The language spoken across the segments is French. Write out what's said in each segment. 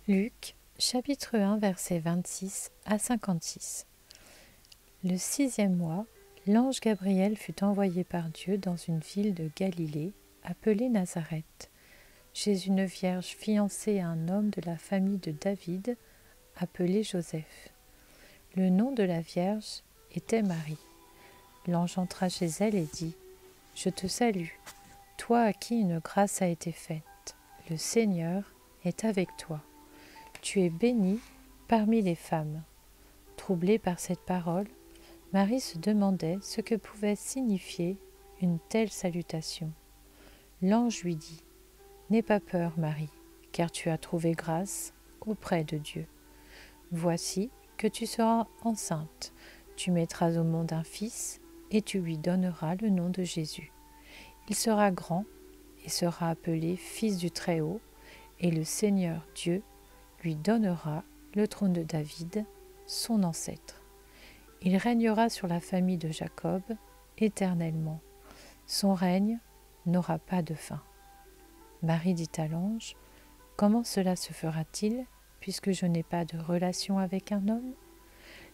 Luc, chapitre 1, versets 26 à 56. Le 6e mois, l'ange Gabriel fut envoyé par Dieu dans une ville de Galilée, appelée Nazareth, chez une vierge fiancée à un homme de la famille de David, appelé Joseph. Le nom de la vierge était Marie. L'ange entra chez elle et dit : « Je te salue, toi à qui une grâce a été faite. Le Seigneur est avec toi. Tu es bénie parmi les femmes. » Troublée par cette parole, Marie se demandait ce que pouvait signifier une telle salutation. L'ange lui dit : « N'aie pas peur, Marie, car tu as trouvé grâce auprès de Dieu. Voici que tu seras enceinte, tu mettras au monde un fils, et tu lui donneras le nom de Jésus. Il sera grand et sera appelé Fils du Très-Haut, et le Seigneur Dieu lui donnera le trône de David, son ancêtre. Il régnera sur la famille de Jacob éternellement. Son règne n'aura pas de fin. » Marie dit à l'ange : « Comment cela se fera-t-il, puisque je n'ai pas de relation avec un homme ?»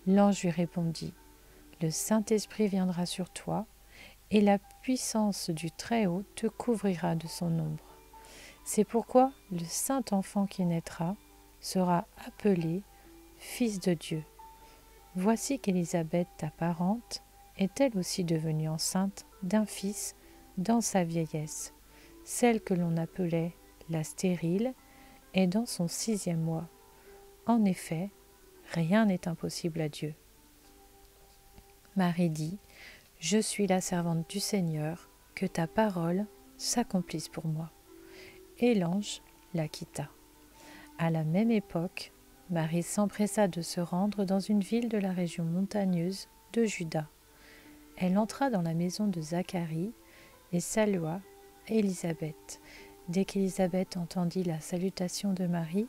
L'ange lui répondit : « Le Saint-Esprit viendra sur toi, et la puissance du Très-Haut te couvrira de son ombre. C'est pourquoi le saint enfant qui naîtra sera appelé Fils de Dieu. Voici qu'Élisabeth, ta parente, est elle aussi devenue enceinte d'un fils dans sa vieillesse. Celle que l'on appelait la stérile est dans son 6e mois. En effet, rien n'est impossible à Dieu. » Marie dit : « Je suis la servante du Seigneur, que ta parole s'accomplisse pour moi. » Et l'ange la quitta. À la même époque, Marie s'empressa de se rendre dans une ville de la région montagneuse de Juda. Elle entra dans la maison de Zacharie et salua Élisabeth. Dès qu'Élisabeth entendit la salutation de Marie,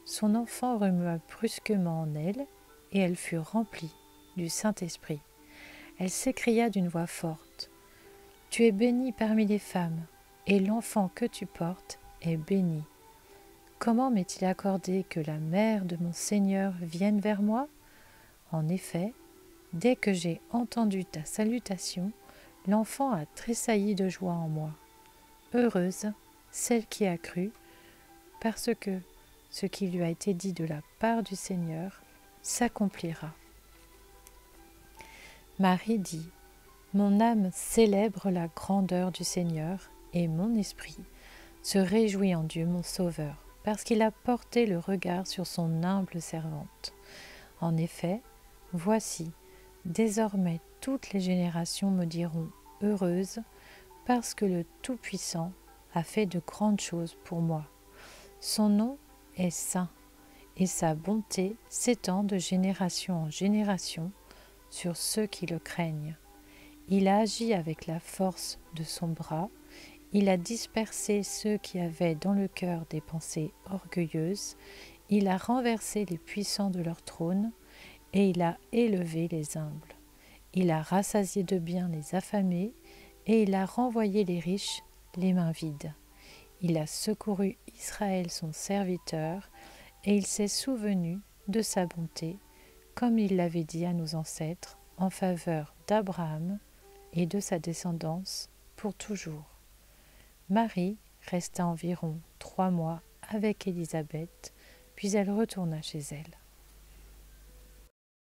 son enfant remua brusquement en elle, et elle fut remplie du Saint-Esprit. Elle s'écria d'une voix forte : « Tu es bénie parmi les femmes, et l'enfant que tu portes est béni. Comment m'est-il accordé que la mère de mon Seigneur vienne vers moi ? En effet, dès que j'ai entendu ta salutation, l'enfant a tressailli de joie en moi. Heureuse celle qui a cru, parce que ce qui lui a été dit de la part du Seigneur s'accomplira. » Marie dit : « Mon âme célèbre la grandeur du Seigneur, et mon esprit se réjouit en Dieu mon Sauveur, parce qu'il a porté le regard sur son humble servante. En effet, voici, désormais toutes les générations me diront heureuse, parce que le Tout-Puissant a fait de grandes choses pour moi. Son nom est saint, et sa bonté s'étend de génération en génération sur ceux qui le craignent. Il a agi avec la force de son bras, il a dispersé ceux qui avaient dans le cœur des pensées orgueilleuses, il a renversé les puissants de leur trône, et il a élevé les humbles. Il a rassasié de biens les affamés, et il a renvoyé les riches les mains vides. Il a secouru Israël son serviteur, et il s'est souvenu de sa bonté, comme il l'avait dit à nos ancêtres, en faveur d'Abraham et de sa descendance pour toujours. » Marie resta environ 3 mois avec Élisabeth, puis elle retourna chez elle.